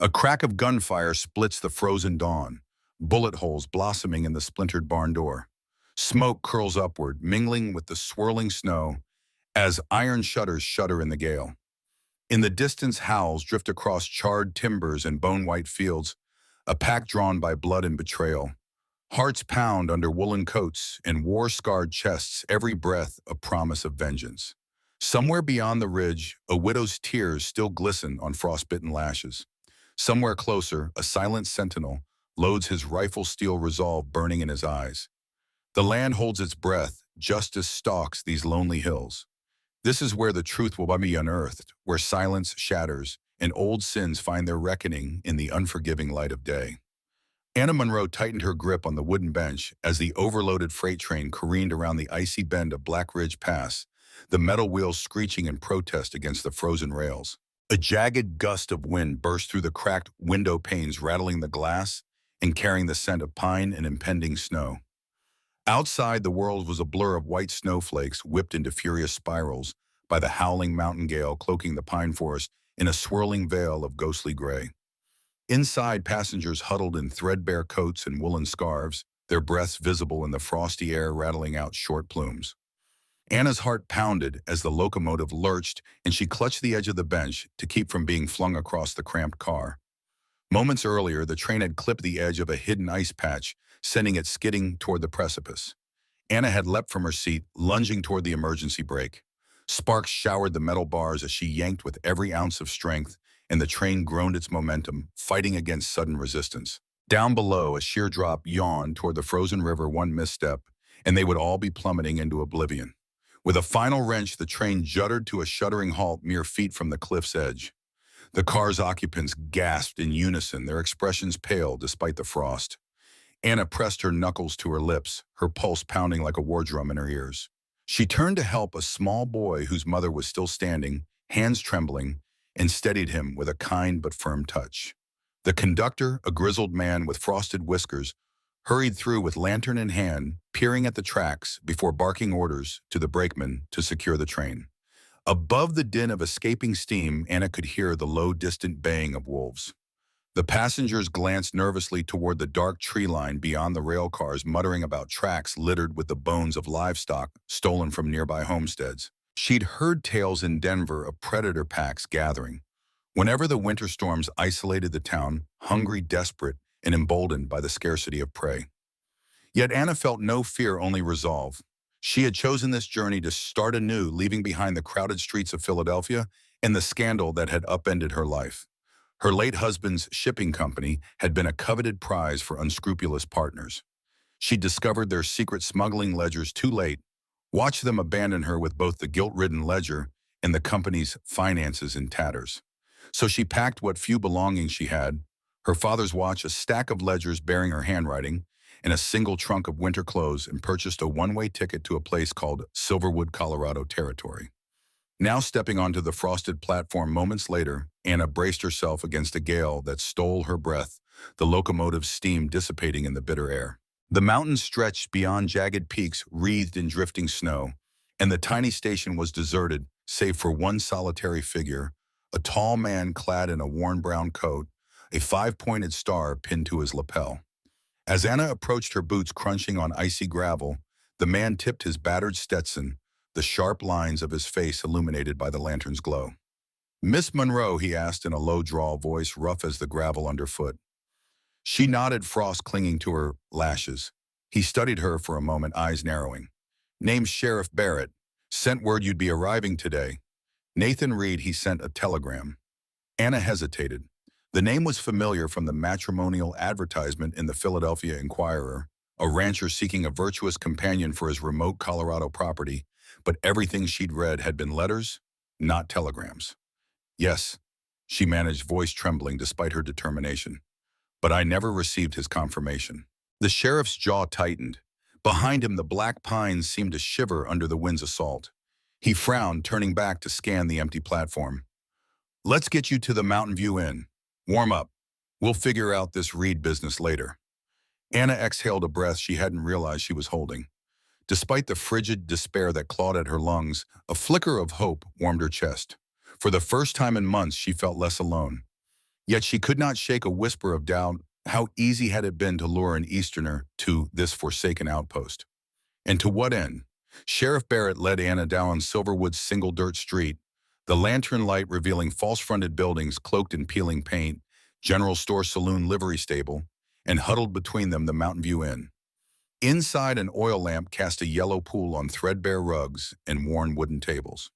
A crack of gunfire splits the frozen dawn, bullet holes blossoming in the splintered barn door. Smoke curls upward, mingling with the swirling snow as iron shutters shudder in the gale. In the distance, howls drift across charred timbers and bone-white fields, a pack drawn by blood and betrayal. Hearts pound under woolen coats and war-scarred chests, every breath a promise of vengeance. Somewhere beyond the ridge, a widow's tears still glisten on frostbitten lashes. Somewhere closer, a silent sentinel loads his rifle steel resolve burning in his eyes. The land holds its breath, justice stalks these lonely hills. This is where the truth will be unearthed, where silence shatters, and old sins find their reckoning in the unforgiving light of day. Anna Monroe tightened her grip on the wooden bench as the overloaded freight train careened around the icy bend of Black Ridge Pass, the metal wheels screeching in protest against the frozen rails. A jagged gust of wind burst through the cracked window panes, rattling the glass and carrying the scent of pine and impending snow. Outside, the world was a blur of white snowflakes whipped into furious spirals by the howling mountain gale cloaking the pine forest in a swirling veil of ghostly gray. Inside, passengers huddled in threadbare coats and woolen scarves, their breaths visible in the frosty air rattling out short plumes. Anna's heart pounded as the locomotive lurched, and she clutched the edge of the bench to keep from being flung across the cramped car. Moments earlier, the train had clipped the edge of a hidden ice patch, sending it skidding toward the precipice. Anna had leapt from her seat, lunging toward the emergency brake. Sparks showered the metal bars as she yanked with every ounce of strength, and the train groaned its momentum, fighting against sudden resistance. Down below, a sheer drop yawned toward the frozen river. One misstep, and they would all be plummeting into oblivion. With a final wrench, the train juddered to a shuddering halt mere feet from the cliff's edge. The car's occupants gasped in unison, their expressions pale despite the frost. Anna pressed her knuckles to her lips, her pulse pounding like a war drum in her ears. She turned to help a small boy whose mother was still standing, hands trembling, and steadied him with a kind but firm touch. The conductor, a grizzled man with frosted whiskers, hurried through with lantern in hand, peering at the tracks before barking orders to the brakeman to secure the train. Above the din of escaping steam, Anna could hear the low, distant baying of wolves. The passengers glanced nervously toward the dark tree line beyond the rail cars, muttering about tracks littered with the bones of livestock stolen from nearby homesteads. She'd heard tales in Denver of predator packs gathering. Whenever the winter storms isolated the town, hungry, desperate, and emboldened by the scarcity of prey. Yet Anna felt no fear, only resolve. She had chosen this journey to start anew, leaving behind the crowded streets of Philadelphia and the scandal that had upended her life. Her late husband's shipping company had been a coveted prize for unscrupulous partners. She'd discovered their secret smuggling ledgers too late, watched them abandon her with both the guilt-ridden ledger and the company's finances in tatters. So she packed what few belongings she had, her father's watch, a stack of ledgers bearing her handwriting, and a single trunk of winter clothes, and purchased a one-way ticket to a place called Silverwood, Colorado Territory. Now stepping onto the frosted platform moments later, Anna braced herself against a gale that stole her breath, the locomotive's steam dissipating in the bitter air. The mountains stretched beyond jagged peaks wreathed in drifting snow, and the tiny station was deserted save for one solitary figure, a tall man clad in a worn brown coat, a five-pointed star pinned to his lapel. As Anna approached, her boots crunching on icy gravel, the man tipped his battered Stetson, the sharp lines of his face illuminated by the lantern's glow. "Miss Monroe," he asked in a low drawl voice rough as the gravel underfoot. She nodded, frost clinging to her lashes. He studied her for a moment, eyes narrowing. "Name's Sheriff Barrett. Sent word you'd be arriving today." Nathan Reed, he sent a telegram. Anna hesitated. The name was familiar from the matrimonial advertisement in the Philadelphia Inquirer, a rancher seeking a virtuous companion for his remote Colorado property, but everything she'd read had been letters, not telegrams. "Yes," she managed, voice trembling despite her determination. "But I never received his confirmation." The sheriff's jaw tightened. Behind him, the black pines seemed to shiver under the wind's assault. He frowned, turning back to scan the empty platform. "Let's get you to the Mountain View Inn. Warm up. We'll figure out this Reed business later." Anna exhaled a breath she hadn't realized she was holding. Despite the frigid despair that clawed at her lungs, a flicker of hope warmed her chest. For the first time in months, she felt less alone. Yet she could not shake a whisper of doubt. How easy had it been to lure an Easterner to this forsaken outpost? And to what end? Sheriff Barrett led Anna down Silverwood's single dirt street, the lantern light revealing false-fronted buildings cloaked in peeling paint, general store saloon livery stable, and huddled between them the Mountain View Inn. Inside, an oil lamp cast a yellow pool on threadbare rugs and worn wooden tables.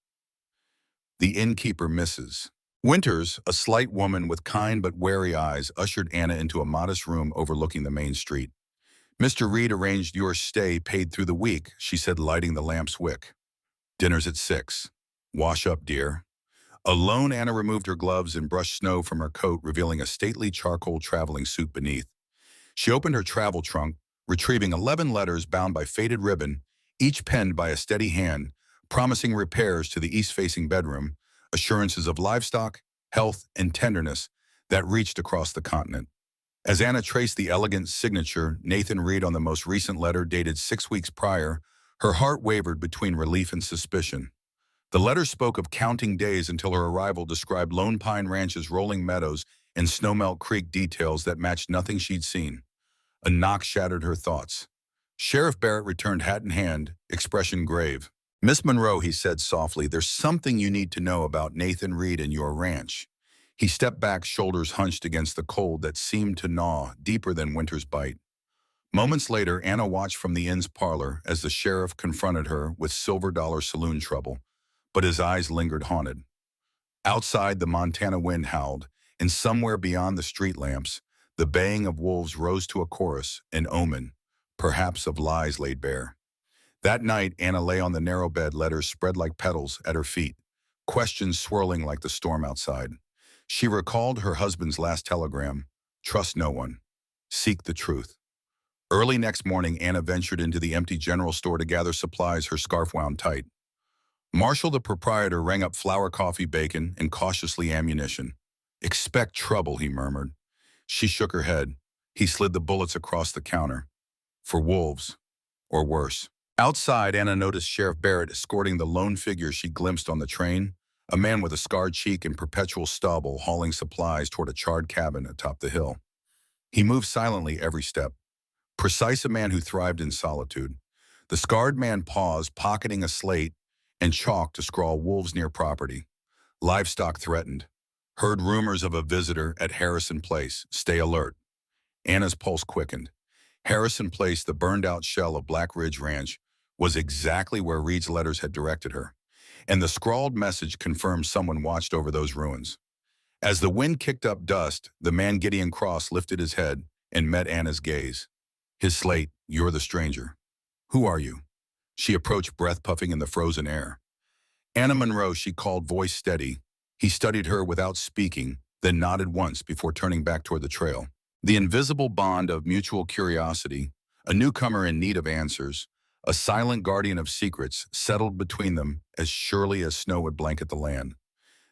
The innkeeper, Mrs. Winters, a slight woman with kind but wary eyes, ushered Anna into a modest room overlooking the main street. "Mr. Reed arranged your stay paid through the week," she said, lighting the lamp's wick. "Dinner's at 6. Wash up, dear." Alone, Anna removed her gloves and brushed snow from her coat, revealing a stately charcoal traveling suit beneath. She opened her travel trunk, retrieving 11 letters bound by faded ribbon, each penned by a steady hand, promising repairs to the east-facing bedroom, assurances of livestock, health, and tenderness that reached across the continent. As Anna traced the elegant signature, Nathan Reed, on the most recent letter dated 6 weeks prior, her heart wavered between relief and suspicion. The letter spoke of counting days until her arrival, described Lone Pine Ranch's rolling meadows and Snowmelt Creek, details that matched nothing she'd seen. A knock shattered her thoughts. Sheriff Barrett returned, hat in hand, expression grave. "Miss Monroe," he said softly, "there's something you need to know about Nathan Reed and your ranch." He stepped back, shoulders hunched against the cold that seemed to gnaw deeper than winter's bite. Moments later, Anna watched from the inn's parlor as the sheriff confronted her with silver dollar saloon trouble, but his eyes lingered haunted. Outside, the Montana wind howled, and somewhere beyond the street lamps, the baying of wolves rose to a chorus, an omen, perhaps of lies laid bare. That night, Anna lay on the narrow bed, letters spread like petals at her feet, questions swirling like the storm outside. She recalled her husband's last telegram: "Trust no one. Seek the truth." Early next morning, Anna ventured into the empty general store to gather supplies, her scarf wound tight. Marshall, the proprietor, rang up flour, coffee, bacon, and cautiously ammunition. "Expect trouble," he murmured. She shook her head. He slid the bullets across the counter. "For wolves, or worse." Outside, Anna noticed Sheriff Barrett escorting the lone figure she glimpsed on the train, a man with a scarred cheek and perpetual stubble hauling supplies toward a charred cabin atop the hill. He moved silently every step, precise, a man who thrived in solitude. The scarred man paused, pocketing a slate and chalk to scrawl "wolves near property. Livestock threatened. Heard rumors of a visitor at Harrison Place. Stay alert." Anna's pulse quickened. Harrison Place, the burned-out shell of Black Ridge Ranch, was exactly where Reed's letters had directed her, and the scrawled message confirmed someone watched over those ruins. As the wind kicked up dust, the man Gideon Cross lifted his head and met Anna's gaze. His slate, "You're the stranger. Who are you?" She approached, breath puffing in the frozen air. "Anna Monroe," she called, voice steady. He studied her without speaking, then nodded once before turning back toward the trail. The invisible bond of mutual curiosity, a newcomer in need of answers, a silent guardian of secrets, settled between them as surely as snow would blanket the land.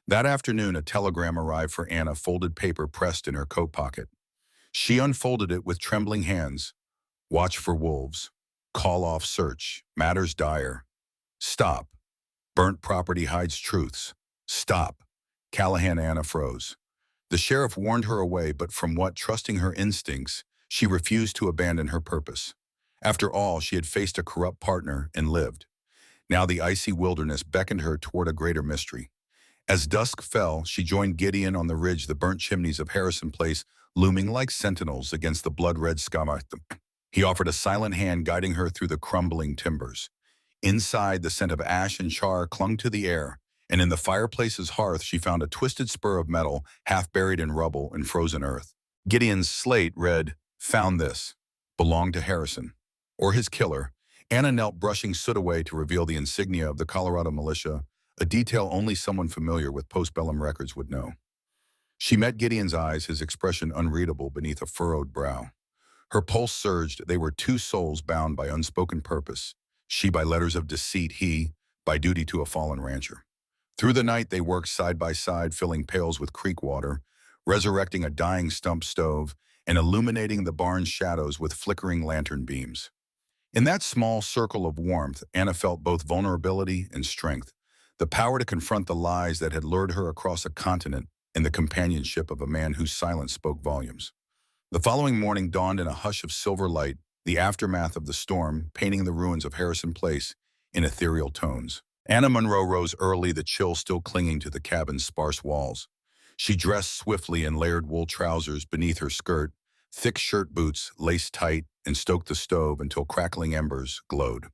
That afternoon, a telegram arrived for Anna, folded paper pressed in her coat pocket. She unfolded it with trembling hands. "Watch for wolves. Call off search. Matters dire. Stop. Burnt property hides truths. Stop." Callahan. Anna froze. The sheriff warned her away, but from what, trusting her instincts, she refused to abandon her purpose. After all, she had faced a corrupt partner and lived. Now the icy wilderness beckoned her toward a greater mystery. As dusk fell, she joined Gideon on the ridge, the burnt chimneys of Harrison Place looming like sentinels against the blood-red sky. He offered a silent hand, guiding her through the crumbling timbers. Inside, the scent of ash and char clung to the air, and in the fireplace's hearth she found a twisted spur of metal, half buried in rubble and frozen earth. Gideon's slate read, "Found this. Belonged to Harrison." Or his killer. Anna knelt, brushing soot away to reveal the insignia of the Colorado militia, a detail only someone familiar with postbellum records would know. She met Gideon's eyes, his expression unreadable beneath a furrowed brow. Her pulse surged. They were two souls bound by unspoken purpose. She by letters of deceit, he by duty to a fallen rancher. Through the night, they worked side by side, filling pails with creek water, resurrecting a dying stump stove, and illuminating the barn's shadows with flickering lantern beams. In that small circle of warmth, Anna felt both vulnerability and strength, the power to confront the lies that had lured her across a continent and the companionship of a man whose silence spoke volumes. The following morning dawned in a hush of silver light, the aftermath of the storm painting the ruins of Harrison Place in ethereal tones. Anna Monroe rose early, the chill still clinging to the cabin's sparse walls. She dressed swiftly in layered wool trousers beneath her skirt, thick shirt boots laced tight, and stoked the stove until crackling embers glowed.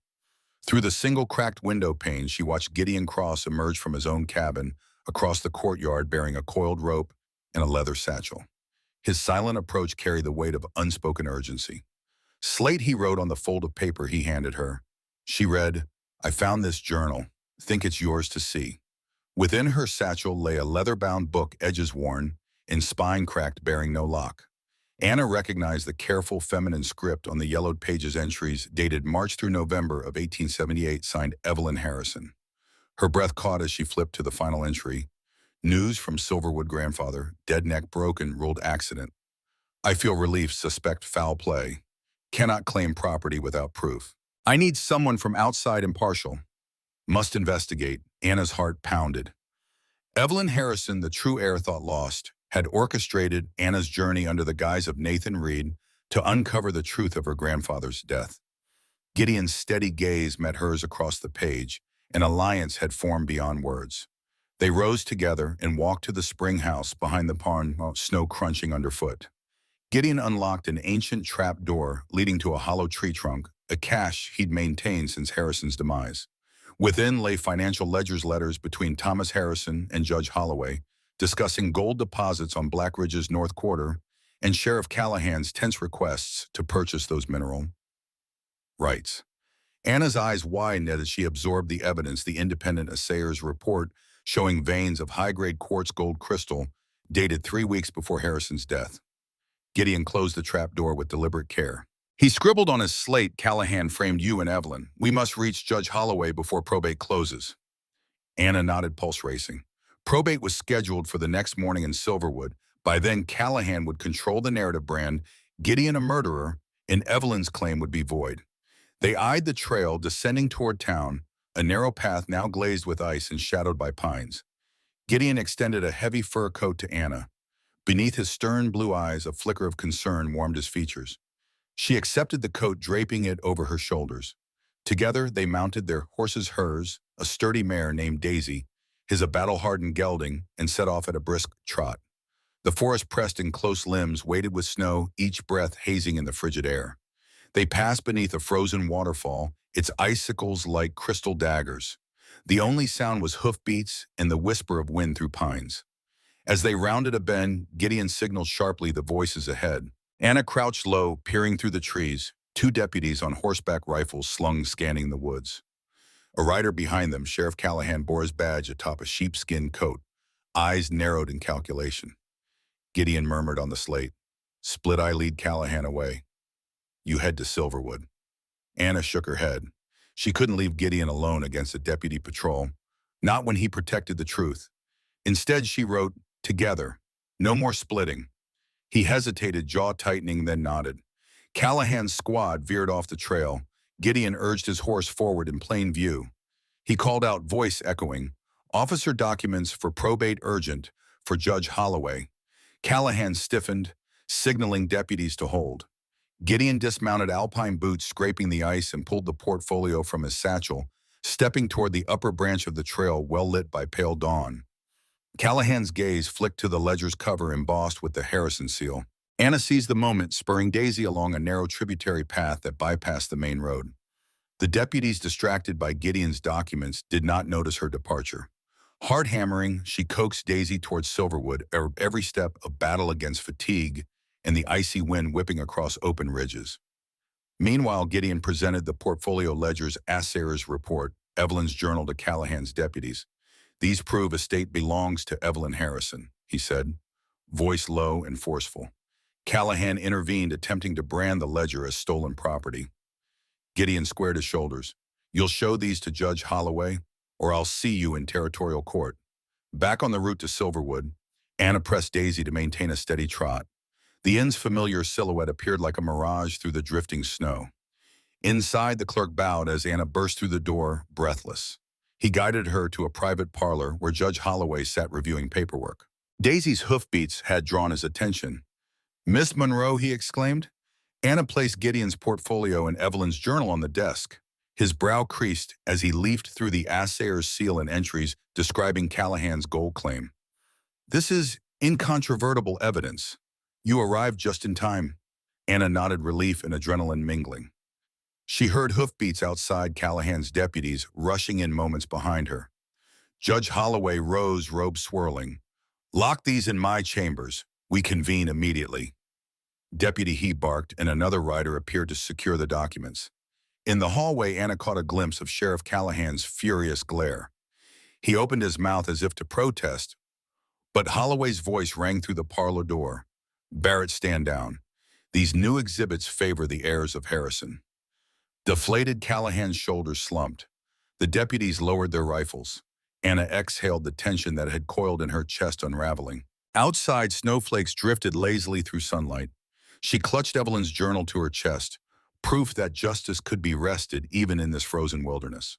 Through the single cracked window pane, she watched Gideon Cross emerge from his own cabin across the courtyard bearing a coiled rope and a leather satchel. His silent approach carried the weight of unspoken urgency. Slate he wrote on the fold of paper he handed her. She read, "I found this journal. Think it's yours to see." Within her satchel lay a leather-bound book, edges worn, and spine cracked, bearing no lock. Anna recognized the careful feminine script on the yellowed pages, entries dated March through November of 1878, signed Evelyn Harrison. Her breath caught as she flipped to the final entry. News from Silverwood grandfather, dead neck broken, ruled accident. I feel relief, suspect foul play. Cannot claim property without proof. I need someone from outside impartial. Must investigate. Anna's heart pounded. Evelyn Harrison, the true heir thought lost, had orchestrated Anna's journey under the guise of Nathan Reed to uncover the truth of her grandfather's death. Gideon's steady gaze met hers across the page. An alliance had formed beyond words. They rose together and walked to the spring house behind the barn, snow crunching underfoot. Gideon unlocked an ancient trap door leading to a hollow tree trunk, a cache he'd maintained since Harrison's demise. Within lay financial ledger's letters between Thomas Harrison and Judge Holloway, discussing gold deposits on Black Ridge's North Quarter and Sheriff Callahan's tense requests to purchase those mineral rights. Anna's eyes widened as she absorbed the evidence, the independent assayer's report showing veins of high-grade quartz gold crystal dated 3 weeks before Harrison's death. Gideon closed the trap door with deliberate care. He scribbled on his slate, "Callahan framed you and Evelyn. We must reach Judge Holloway before probate closes." Anna nodded, pulse racing. Probate was scheduled for the next morning in Silverwood. By then, Callahan would control the narrative brand, Gideon a murderer, and Evelyn's claim would be void. They eyed the trail descending toward town, a narrow path now glazed with ice and shadowed by pines. Gideon extended a heavy fur coat to Anna. Beneath his stern blue eyes, a flicker of concern warmed his features. She accepted the coat, draping it over her shoulders. Together, they mounted their horses, hers, a sturdy mare named Daisy, his a battle-hardened gelding, and set off at a brisk trot. The forest pressed in close limbs, weighted with snow, each breath hazing in the frigid air. They passed beneath a frozen waterfall, its icicles like crystal daggers. The only sound was hoofbeats and the whisper of wind through pines. As they rounded a bend, Gideon signaled sharply the voices ahead. Anna crouched low, peering through the trees, 2 deputies on horseback rifles slung scanning the woods. A rider behind them, Sheriff Callahan, bore his badge atop a sheepskin coat, eyes narrowed in calculation. Gideon murmured on the slate, "Split eye lead Callahan away. You head to Silverwood." Anna shook her head. She couldn't leave Gideon alone against a deputy patrol, not when he protected the truth. Instead, she wrote, "Together. No more splitting." He hesitated, jaw tightening, then nodded. Callahan's squad veered off the trail. Gideon urged his horse forward in plain view. He called out, voice echoing, "Officer documents for probate urgent for Judge Holloway." Callahan stiffened, signaling deputies to hold. Gideon dismounted, alpine boots scraping the ice, and pulled the portfolio from his satchel, stepping toward the upper branch of the trail well lit by pale dawn. Callahan's gaze flicked to the ledger's cover embossed with the Harrison seal. Anna seized the moment, spurring Daisy along a narrow tributary path that bypassed the main road. The deputies, distracted by Gideon's documents, did not notice her departure. Hard hammering, she coaxed Daisy towards Silverwood, every step a battle against fatigue and the icy wind whipping across open ridges. Meanwhile, Gideon presented the portfolio ledger's assayer's report, Evelyn's journal, to Callahan's deputies. "These prove estate belongs to Evelyn Harrison," he said, voice low and forceful. Callahan intervened, attempting to brand the ledger as stolen property. Gideon squared his shoulders. "You'll show these to Judge Holloway, or I'll see you in territorial court." Back on the route to Silverwood, Anna pressed Daisy to maintain a steady trot. The inn's familiar silhouette appeared like a mirage through the drifting snow. Inside, the clerk bowed as Anna burst through the door, breathless. He guided her to a private parlor where Judge Holloway sat reviewing paperwork. Daisy's hoofbeats had drawn his attention. "Miss Monroe," he exclaimed. Anna placed Gideon's portfolio and Evelyn's journal on the desk. His brow creased as he leafed through the assayer's seal and entries describing Callahan's gold claim. "This is incontrovertible evidence. You arrived just in time." Anna nodded, relief and adrenaline mingling. She heard hoofbeats outside Callahan's deputies rushing in moments behind her. Judge Holloway rose, robe swirling. "Lock these in my chambers. We convene immediately." Deputy He barked, and another rider appeared to secure the documents. In the hallway, Anna caught a glimpse of Sheriff Callahan's furious glare. He opened his mouth as if to protest, but Holloway's voice rang through the parlor door. "Barrett, stand down. These new exhibits favor the heirs of Harrison." Deflated, Callahan's shoulders slumped. The deputies lowered their rifles. Anna exhaled, the tension that had coiled in her chest unraveling. Outside, snowflakes drifted lazily through sunlight. She clutched Evelyn's journal to her chest, proof that justice could be wrested even in this frozen wilderness.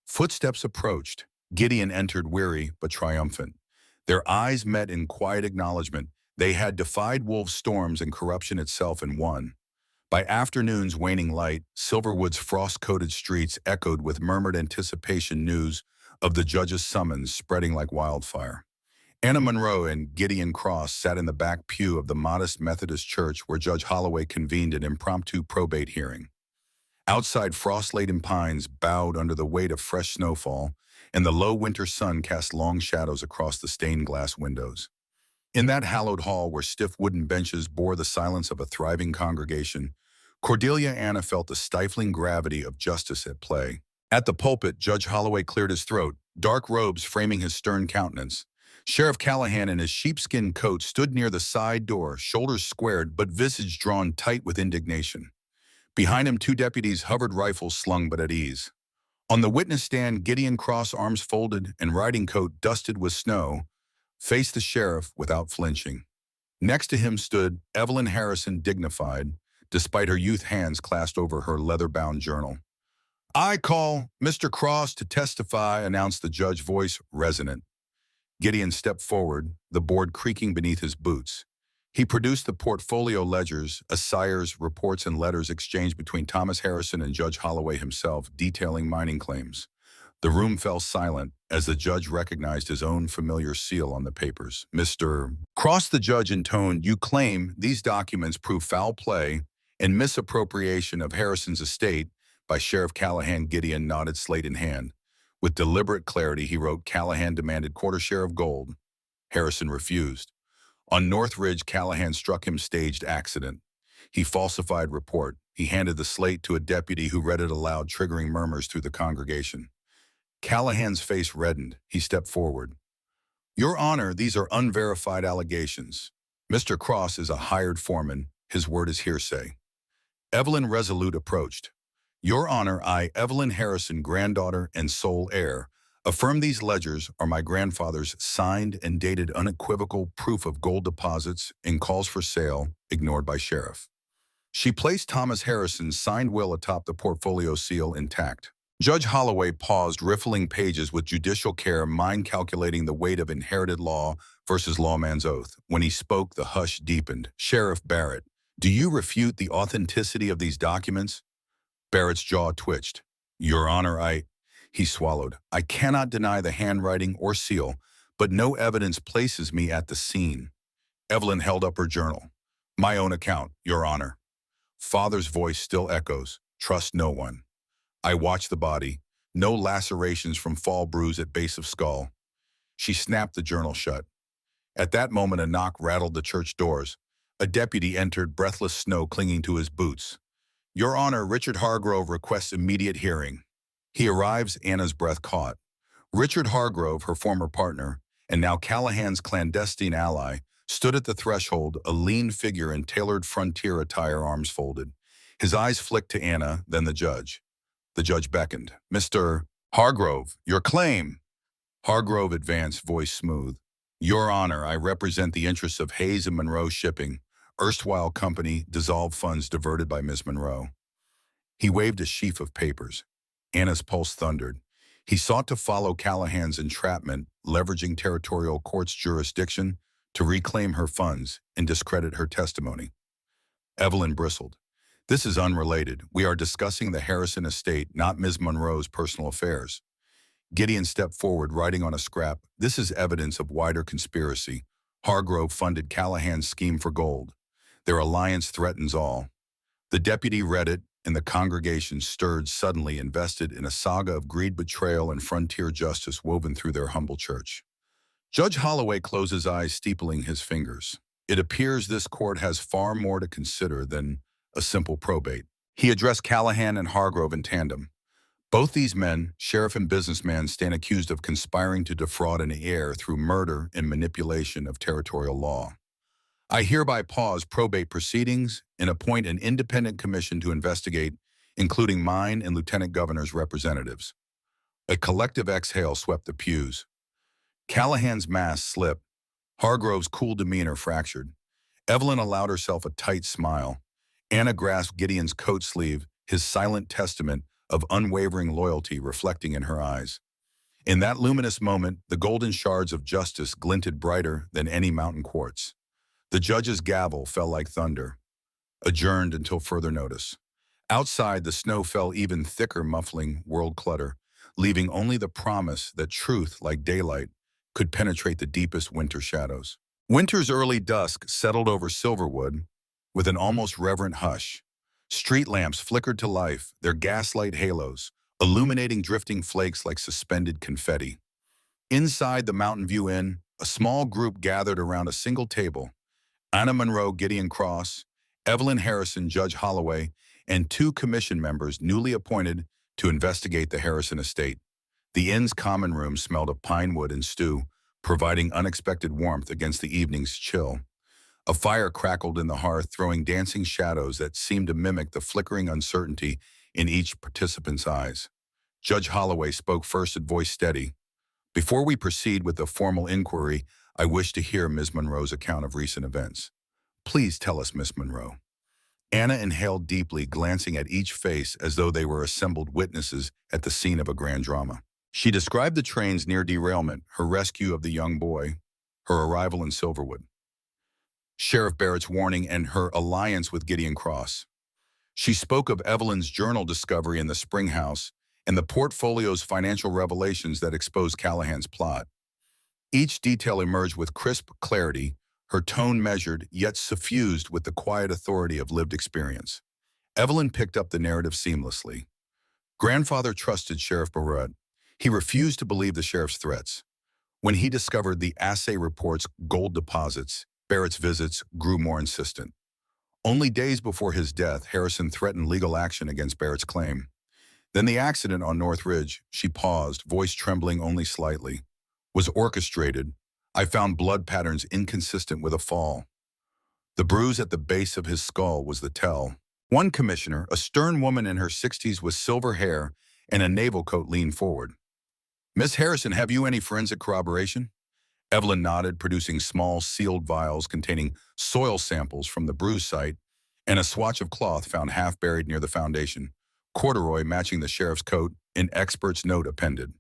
Footsteps approached. Gideon entered, weary but triumphant. Their eyes met in quiet acknowledgement. They had defied wolves, storms, and corruption itself and won. By afternoon's waning light, Silverwood's frost-coated streets echoed with murmured anticipation, news of the judge's summons spreading like wildfire. Anna Monroe and Gideon Cross sat in the back pew of the modest Methodist church where Judge Holloway convened an impromptu probate hearing. Outside, frost-laden pines bowed under the weight of fresh snowfall, and the low winter sun cast long shadows across the stained glass windows. In that hallowed hall where stiff wooden benches bore the silence of a thriving congregation, Cordelia Anna felt the stifling gravity of justice at play. At the pulpit, Judge Holloway cleared his throat, dark robes framing his stern countenance. Sheriff Callahan in his sheepskin coat stood near the side door, shoulders squared but visage drawn tight with indignation. Behind him, two deputies hovered, rifles slung but at ease. On the witness stand, Gideon Cross, arms folded and riding coat dusted with snow, faced the sheriff without flinching. Next to him stood Evelyn Harrison, dignified, despite her youth hands clasped over her leather-bound journal. "I call Mr. Cross to testify," announced the judge, voice resonant. Gideon stepped forward, the board creaking beneath his boots. He produced the portfolio ledgers, assayers, reports, and letters exchanged between Thomas Harrison and Judge Holloway himself, detailing mining claims. The room fell silent as the judge recognized his own familiar seal on the papers. "Mr. Cross," the judge intoned, "you claim these documents prove foul play and misappropriation of Harrison's estate by Sheriff Callahan." Gideon nodded, slate in hand. With deliberate clarity, he wrote, "Callahan demanded quarter share of gold. Harrison refused. On North Ridge, Callahan struck him, staged accident. He falsified report." He handed the slate to a deputy who read it aloud, triggering murmurs through the congregation. Callahan's face reddened. He stepped forward. "Your Honor, these are unverified allegations. Mr. Cross is a hired foreman. His word is hearsay." Evelyn Resolute approached. "Your Honor, I, Evelyn Harrison, granddaughter and sole heir, affirm these ledgers are my grandfather's signed and dated unequivocal proof of gold deposits in calls for sale ignored by sheriff." She placed Thomas Harrison's signed will atop the portfolio seal intact. Judge Holloway paused, riffling pages with judicial care, mind calculating the weight of inherited law versus lawman's oath. When he spoke, the hush deepened. "Sheriff Barrett, do you refute the authenticity of these documents?" Barrett's jaw twitched. "Your Honor, He swallowed. "I cannot deny the handwriting or seal, but no evidence places me at the scene." Evelyn held up her journal. "My own account, Your Honor." Father's voice still echoes. "Trust no one." "I watched the body. No lacerations from fall, bruise at base of skull." She snapped the journal shut. At that moment, a knock rattled the church doors. A deputy entered, breathless snow clinging to his boots. "Your Honor, Richard Hargrove requests immediate hearing." He arrives, Anna's breath caught. Richard Hargrove, her former partner, and now Callahan's clandestine ally, stood at the threshold, a lean figure in tailored frontier attire, arms folded. His eyes flicked to Anna, then the judge. The judge beckoned. "Mr. Hargrove, your claim." Hargrove advanced, voice smooth. "Your Honor, I represent the interests of Hayes and Monroe Shipping, erstwhile company, dissolved funds diverted by Miss Monroe." He waved a sheaf of papers. Anna's pulse thundered. He sought to follow Callahan's entrapment, leveraging territorial court's jurisdiction to reclaim her funds and discredit her testimony. Evelyn bristled. This is unrelated. We are discussing the Harrison estate, not Ms. Monroe's personal affairs. Gideon stepped forward, writing on a scrap, "This is evidence of wider conspiracy. Hargrove funded Callahan's scheme for gold. Their alliance threatens all." The deputy read it, and the congregation stirred, suddenly invested in a saga of greed, betrayal, and frontier justice woven through their humble church. Judge Holloway closed his eyes, steepling his fingers. It appears this court has far more to consider than a simple probate. He addressed Callahan and Hargrove in tandem. Both these men, sheriff and businessman, stand accused of conspiring to defraud an heir through murder and manipulation of territorial law. I hereby pause probate proceedings and appoint an independent commission to investigate, including mine and Lieutenant Governor's representatives. A collective exhale swept the pews. Callahan's mask slipped. Hargrove's cool demeanor fractured. Evelyn allowed herself a tight smile. Anna grasped Gideon's coat sleeve, his silent testament of unwavering loyalty reflecting in her eyes. In that luminous moment, the golden shards of justice glinted brighter than any mountain quartz. The judge's gavel fell like thunder. Adjourned until further notice. Outside, the snow fell even thicker, muffling world clutter, leaving only the promise that truth, like daylight, could penetrate the deepest winter shadows. Winter's early dusk settled over Silverwood with an almost reverent hush. Street lamps flickered to life, their gaslight halos, illuminating drifting flakes like suspended confetti. Inside the Mountain View Inn, a small group gathered around a single table. Anna Monroe, Gideon Cross, Evelyn Harrison, Judge Holloway, and 2 commission members newly appointed to investigate the Harrison estate. The inn's common room smelled of pine wood and stew, providing unexpected warmth against the evening's chill. A fire crackled in the hearth, throwing dancing shadows that seemed to mimic the flickering uncertainty in each participant's eyes. Judge Holloway spoke first, at voice steady. "Before we proceed with the formal inquiry, I wish to hear Ms. Monroe's account of recent events. Please tell us, Miss Monroe." Anna inhaled deeply, glancing at each face as though they were assembled witnesses at the scene of a grand drama. She described the train's near derailment, her rescue of the young boy, her arrival in Silverwood, Sheriff Barrett's warning, and her alliance with Gideon Cross. She spoke of Evelyn's journal discovery in the spring house and the portfolio's financial revelations that exposed Callahan's plot. Each detail emerged with crisp clarity, her tone measured yet suffused with the quiet authority of lived experience. Evelyn picked up the narrative seamlessly. Grandfather trusted Sheriff Barrett. He refused to believe the sheriff's threats. When he discovered the assay report's gold deposits, Barrett's visits grew more insistent. Only days before his death, Harrison threatened legal action against Barrett's claim. Then the accident on North Ridge, she paused, voice trembling only slightly, was orchestrated. I found blood patterns inconsistent with a fall. The bruise at the base of his skull was the tell. One commissioner, a stern woman in her 60s with silver hair and a naval coat, leaned forward. "Miss Harrison, have you any forensic corroboration?" Evelyn nodded, producing small sealed vials containing soil samples from the bruise site and a swatch of cloth found half buried near the foundation, corduroy matching the sheriff's coat, an expert's note appended.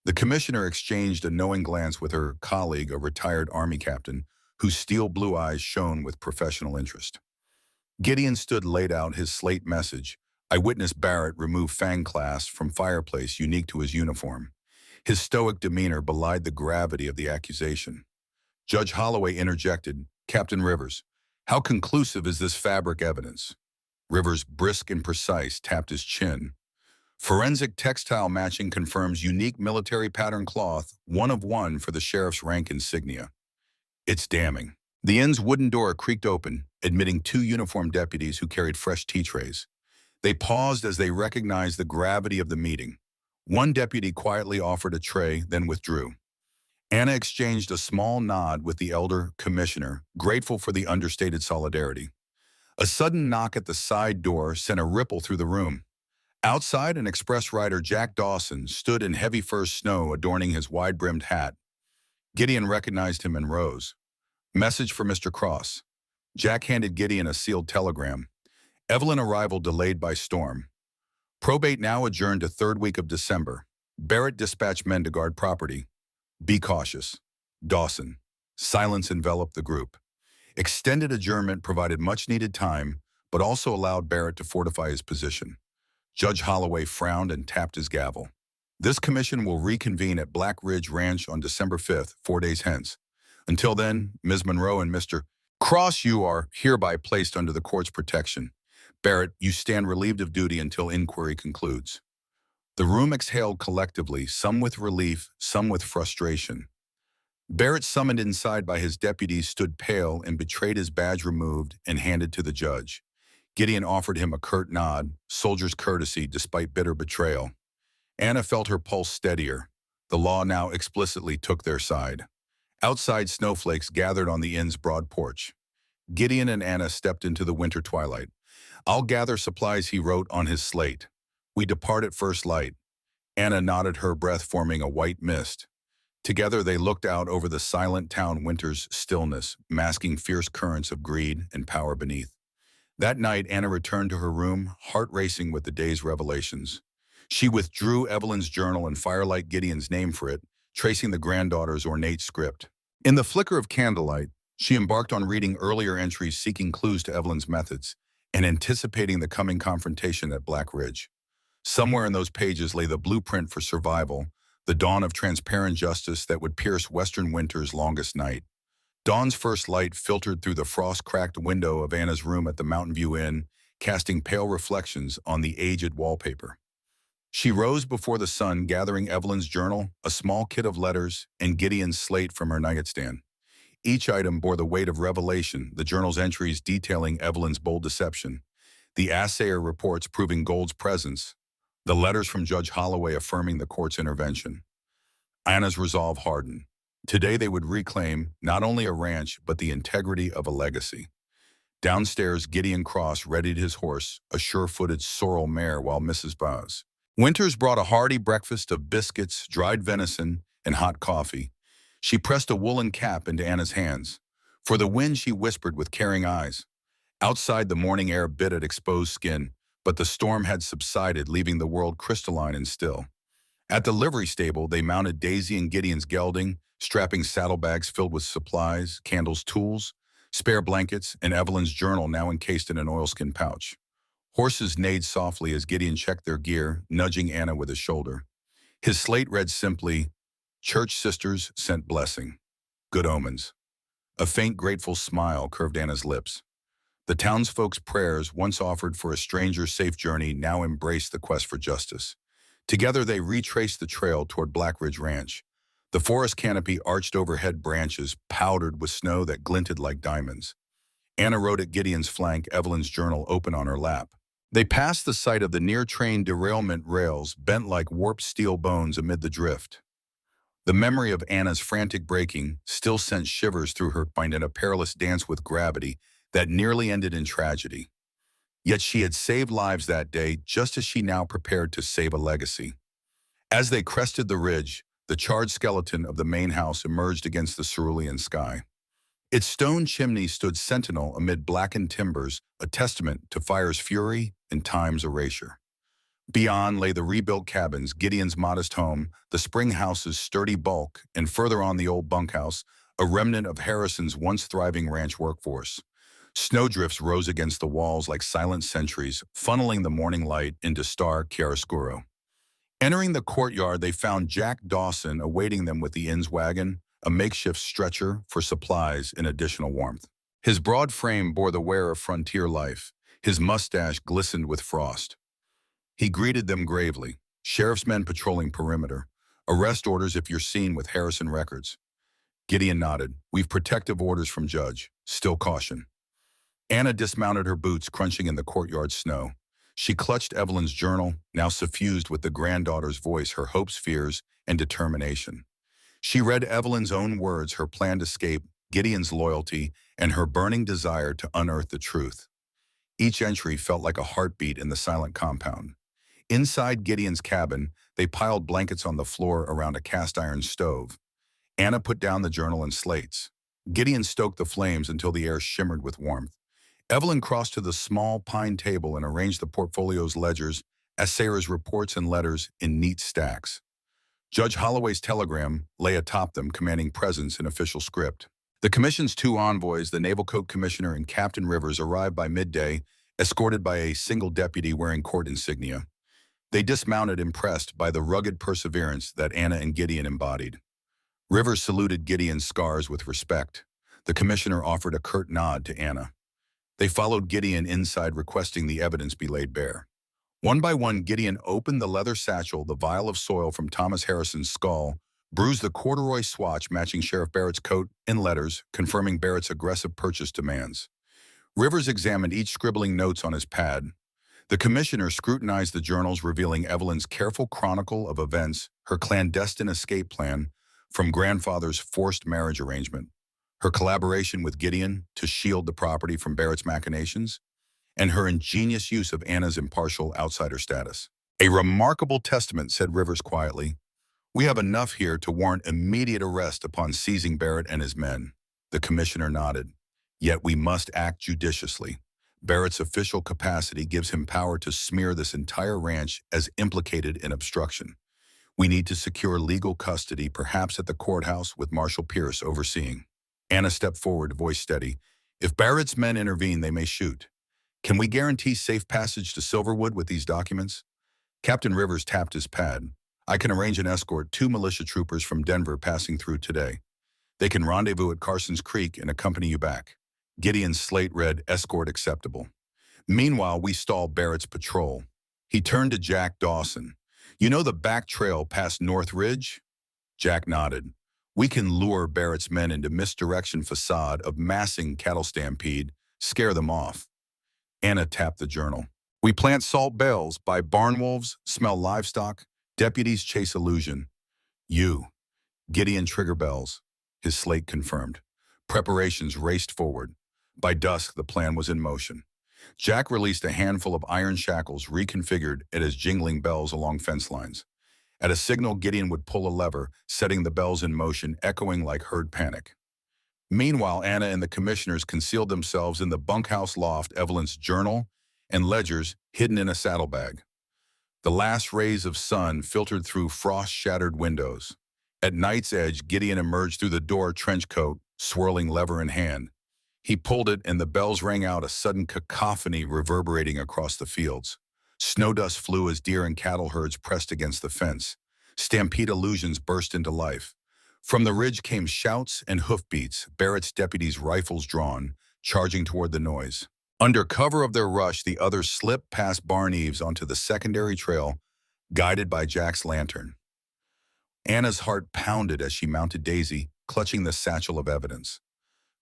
The commissioner exchanged a knowing glance with her colleague, a retired Army captain, whose steel blue eyes shone with professional interest. Gideon stood, laid out his slate message. I witnessed Barrett remove fang clasps from fireplace unique to his uniform. His stoic demeanor belied the gravity of the accusation. Judge Holloway interjected, "Captain Rivers, how conclusive is this fabric evidence?" Rivers, brisk and precise, tapped his chin. "Forensic textile matching confirms unique military pattern cloth, one of one for the sheriff's rank insignia." "It's damning." The inn's wooden door creaked open, admitting 2 uniformed deputies who carried fresh tea trays. They paused as they recognized the gravity of the meeting. One deputy quietly offered a tray, then withdrew. Anna exchanged a small nod with the elder commissioner, grateful for the understated solidarity. A sudden knock at the side door sent a ripple through the room. Outside, an express rider, Jack Dawson, stood in heavy fur snow adorning his wide-brimmed hat. Gideon recognized him and rose. "Message for Mr. Cross." Jack handed Gideon a sealed telegram. "Evelyn arrival delayed by storm. Probate now adjourned to 3rd week of December. Barrett dispatched men to guard property. Be cautious. Dawson. Silence enveloped the group. Extended adjournment provided much-needed time, but also allowed Barrett to fortify his position. Judge Holloway frowned and tapped his gavel. This commission will reconvene at Black Ridge Ranch on December 5th, 4 days hence. Until then, Ms. Monroe and Mr. Cross, you are hereby placed under the court's protection. Barrett, you stand relieved of duty until inquiry concludes. The room exhaled collectively, some with relief, some with frustration. Barrett, summoned inside by his deputies, stood pale and betrayed his badge removed and handed to the judge. Gideon offered him a curt nod, soldier's courtesy despite bitter betrayal. Anna felt her pulse steadier. The law now explicitly took their side. Outside, snowflakes gathered on the inn's broad porch. Gideon and Anna stepped into the winter twilight. I'll gather supplies, he wrote on his slate. We depart at first light. Anna nodded, her breath forming a white mist. Together they looked out over the silent town, winter's stillness, masking fierce currents of greed and power beneath. That night, Anna returned to her room, heart racing with the day's revelations. She withdrew Evelyn's journal and firelight Gideon's name for it, tracing the granddaughter's ornate script. In the flicker of candlelight, she embarked on reading earlier entries seeking clues to Evelyn's methods and anticipating the coming confrontation at Black Ridge. Somewhere in those pages lay the blueprint for survival, the dawn of transparent justice that would pierce Western winter's longest night. Dawn's first light filtered through the frost-cracked window of Anna's room at the Mountain View Inn, casting pale reflections on the aged wallpaper. She rose before the sun, gathering Evelyn's journal, a small kit of letters, and Gideon's slate from her nightstand. Each item bore the weight of revelation, the journal's entries detailing Evelyn's bold deception, the assayer reports proving Gold's presence, the letters from Judge Holloway affirming the court's intervention. Anna's resolve hardened. Today they would reclaim not only a ranch, but the integrity of a legacy. Downstairs, Gideon Cross readied his horse, a sure-footed sorrel mare, while Mrs. Baz Winters brought a hearty breakfast of biscuits, dried venison, and hot coffee. She pressed a woolen cap into Anna's hands. For the wind, she whispered with caring eyes. Outside, the morning air bit at exposed skin, but the storm had subsided, leaving the world crystalline and still. At the livery stable, they mounted Daisy and Gideon's gelding, strapping saddlebags filled with supplies, candles, tools, spare blankets, and Evelyn's journal now encased in an oilskin pouch. Horses neighed softly as Gideon checked their gear, nudging Anna with his shoulder. His slate read simply, "Church sisters sent blessing. Good omens." A faint, grateful smile curved Anna's lips. The townsfolk's prayers, once offered for a stranger's safe journey, now embraced the quest for justice. Together they retraced the trail toward Black Ridge Ranch. The forest canopy arched overhead, branches powdered with snow that glinted like diamonds. Anna rode at Gideon's flank, Evelyn's journal open on her lap. They passed the site of the near-train derailment rails, bent like warped steel bones amid the drift. The memory of Anna's frantic braking still sent shivers through her mind in a perilous dance with gravity that nearly ended in tragedy. Yet she had saved lives that day, just as she now prepared to save a legacy. As they crested the ridge, the charred skeleton of the main house emerged against the cerulean sky. Its stone chimney stood sentinel amid blackened timbers, a testament to fire's fury and time's erasure. Beyond lay the rebuilt cabins, Gideon's modest home, the spring house's sturdy bulk, and further on the old bunkhouse, a remnant of Harrison's once thriving ranch workforce. Snowdrifts rose against the walls like silent sentries, funneling the morning light into stark chiaroscuro. Entering the courtyard, they found Jack Dawson awaiting them with the inn's wagon, a makeshift stretcher for supplies and additional warmth. His broad frame bore the wear of frontier life. His mustache glistened with frost. He greeted them gravely. "Sheriff's men patrolling perimeter. Arrest orders if you're seen with Harrison records." Gideon nodded. "We've protective orders from Judge. Still caution." Anna dismounted, her boots crunching in the courtyard snow. She clutched Evelyn's journal, now suffused with the granddaughter's voice, her hopes, fears, and determination. She read Evelyn's own words, her planned escape, Gideon's loyalty, and her burning desire to unearth the truth. Each entry felt like a heartbeat in the silent compound. Inside Gideon's cabin, they piled blankets on the floor around a cast-iron stove. Anna put down the journal and slates. Gideon stoked the flames until the air shimmered with warmth. Evelyn crossed to the small pine table and arranged the portfolio's ledgers, assayers' reports, and letters in neat stacks. Judge Holloway's telegram lay atop them, commanding presence in official script. The commission's two envoys, the Naval Code Commissioner and Captain Rivers, arrived by midday, escorted by a single deputy wearing court insignia. They dismounted, impressed by the rugged perseverance that Anna and Gideon embodied. Rivers saluted Gideon's scars with respect. The commissioner offered a curt nod to Anna. They followed Gideon inside, requesting the evidence be laid bare. One by one, Gideon opened the leather satchel, the vial of soil from Thomas Harrison's skull, bruised the corduroy swatch matching Sheriff Barrett's coat in letters, confirming Barrett's aggressive purchase demands. Rivers examined each, scribbling notes on his pad. The commissioner scrutinized the journals, revealing Evelyn's careful chronicle of events, her clandestine escape plan from grandfather's forced marriage arrangement, her collaboration with Gideon to shield the property from Barrett's machinations, and her ingenious use of Anna's impartial outsider status. "A remarkable testament," said Rivers quietly. "We have enough here to warrant immediate arrest upon seizing Barrett and his men." The commissioner nodded. "Yet we must act judiciously. Barrett's official capacity gives him power to smear this entire ranch as implicated in obstruction. We need to secure legal custody, perhaps at the courthouse, with Marshal Pierce overseeing." Anna stepped forward, voice steady. "If Barrett's men intervene, they may shoot. Can we guarantee safe passage to Silverwood with these documents?" Captain Rivers tapped his pad. "I can arrange an escort, 2 militia troopers from Denver passing through today. They can rendezvous at Carson's Creek and accompany you back." Gideon's slate read, "Escort acceptable." "Meanwhile, we stall Barrett's patrol." He turned to Jack Dawson. "You know the back trail past North Ridge?" Jack nodded. "We can lure Barrett's men into misdirection facade of massing cattle stampede, scare them off." Anna tapped the journal. "We plant salt bales, buy barn wolves, smell livestock, deputies chase illusion. You." Gideon trigger bells. His slate confirmed. Preparations raced forward. By dusk, the plan was in motion. Jack released a handful of iron shackles, reconfigured it as jingling bells along fence lines. At a signal, Gideon would pull a lever, setting the bells in motion, echoing like herd panic. Meanwhile, Anna and the commissioners concealed themselves in the bunkhouse loft, Evelyn's journal and ledgers hidden in a saddlebag. The last rays of sun filtered through frost-shattered windows. At night's edge, Gideon emerged through the door, trench coat, swirling lever in hand. He pulled it, and the bells rang out, a sudden cacophony reverberating across the fields. Snow dust flew as deer and cattle herds pressed against the fence. Stampede illusions burst into life. From the ridge came shouts and hoofbeats, Barrett's deputies' rifles drawn, charging toward the noise. Under cover of their rush, the others slipped past barn eaves onto the secondary trail, guided by Jack's lantern. Anna's heart pounded as she mounted Daisy, clutching the satchel of evidence.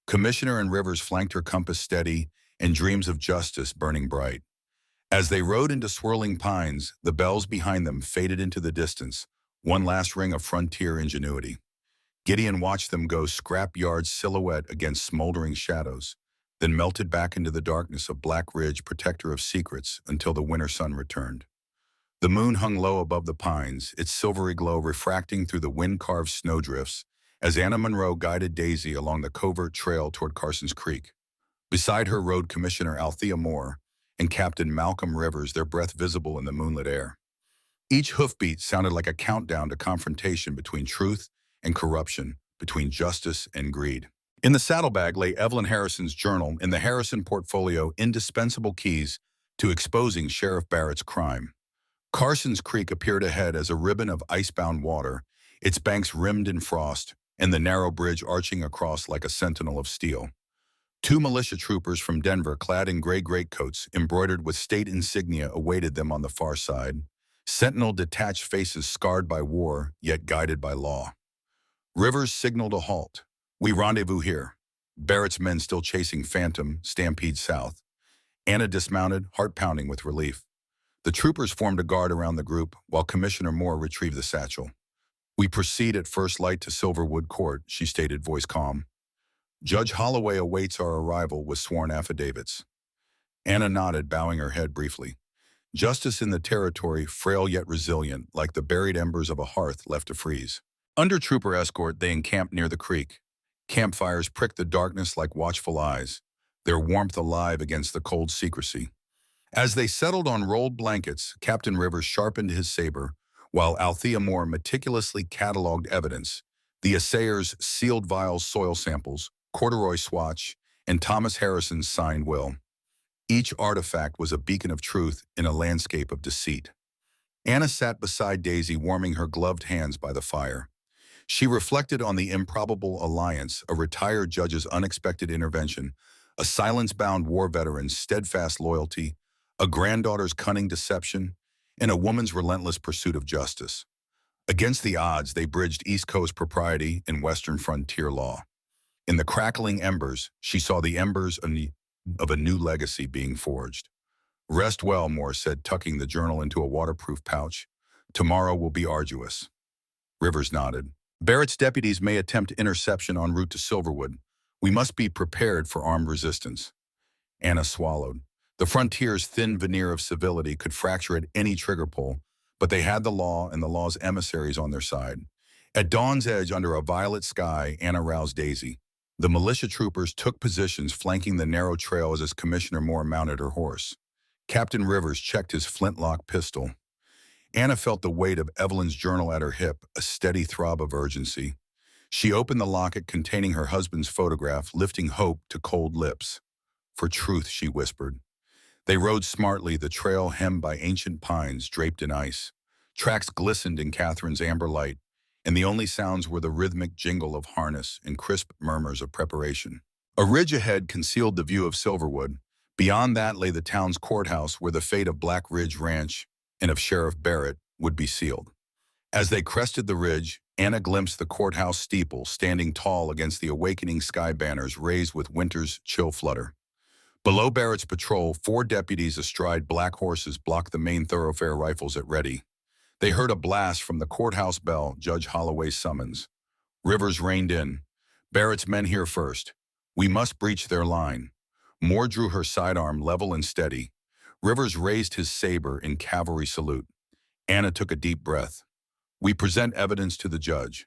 Commissioner and Rivers flanked her, compass steady and dreams of justice burning bright. As they rode into swirling pines, the bells behind them faded into the distance, one last ring of frontier ingenuity. Gideon watched them go, scrap-yard silhouette against smoldering shadows, then melted back into the darkness of Black Ridge, protector of secrets, until the winter sun returned. The moon hung low above the pines, its silvery glow refracting through the wind-carved snowdrifts as Anna Monroe guided Daisy along the covert trail toward Carson's Creek. Beside her rode Commissioner Althea Moore and Captain Malcolm Rivers, their breath visible in the moonlit air. Each hoofbeat sounded like a countdown to confrontation between truth and corruption, between justice and greed. In the saddlebag lay Evelyn Harrison's journal, in the Harrison portfolio, indispensable keys to exposing Sheriff Barrett's crime. Carson's Creek appeared ahead as a ribbon of icebound water, its banks rimmed in frost, and the narrow bridge arching across like a sentinel of steel. 2 militia troopers from Denver, clad in gray greatcoats embroidered with state insignia, awaited them on the far side. Sentinel detached faces scarred by war, yet guided by law. Rivers signaled a halt. "We rendezvous here." Barrett's men still chasing Phantom, stampede south. Anna dismounted, heart pounding with relief. The troopers formed a guard around the group, while Commissioner Moore retrieved the satchel. "We proceed at first light to Silverwood Court," she stated, voice calm. "Judge Holloway awaits our arrival with sworn affidavits." Anna nodded, bowing her head briefly. Justice in the territory, frail yet resilient, like the buried embers of a hearth left to freeze. Under trooper escort, they encamped near the creek. Campfires pricked the darkness like watchful eyes, their warmth alive against the cold secrecy. As they settled on rolled blankets, Captain Rivers sharpened his saber, While Althea Moore meticulously cataloged evidence, the assayers sealed vials soil samples, corduroy swatch, and Thomas Harrison's signed will. Each artifact was a beacon of truth in a landscape of deceit. Anna sat beside Daisy, warming her gloved hands by the fire. She reflected on the improbable alliance, a retired judge's unexpected intervention, a silence-bound war veteran's steadfast loyalty, a granddaughter's cunning deception, and a woman's relentless pursuit of justice. Against the odds, they bridged East Coast propriety and Western frontier law. In the crackling embers, she saw the embers of a new legacy being forged. "Rest well," Moore said, tucking the journal into a waterproof pouch. "Tomorrow will be arduous." Rivers nodded. "Barrett's deputies may attempt interception en route to Silverwood. We must be prepared for armed resistance." Anna swallowed. The frontier's thin veneer of civility could fracture at any trigger pull, but they had the law and the law's emissaries on their side. At dawn's edge, under a violet sky, Anna roused Daisy. The militia troopers took positions flanking the narrow trail as Commissioner Moore mounted her horse. Captain Rivers checked his flintlock pistol. Anna felt the weight of Evelyn's journal at her hip, a steady throb of urgency. She opened the locket containing her husband's photograph, lifting hope to cold lips. "For truth," she whispered. They rode smartly, the trail hemmed by ancient pines draped in ice. Tracks glistened in Catherine's amber light, and the only sounds were the rhythmic jingle of harness and crisp murmurs of preparation. A ridge ahead concealed the view of Silverwood. Beyond that lay the town's courthouse, where the fate of Black Ridge Ranch and of Sheriff Barrett would be sealed. As they crested the ridge, Anna glimpsed the courthouse steeple standing tall against the awakening sky banners raised with winter's chill flutter. Below Barrett's patrol, 4 deputies astride black horses blocked the main thoroughfare, rifles at ready. They heard a blast from the courthouse bell, Judge Holloway's summons. Rivers reined in. "Barrett's men here first. We must breach their line." Moore drew her sidearm level and steady. Rivers raised his saber in cavalry salute. Anna took a deep breath. "We present evidence to the judge.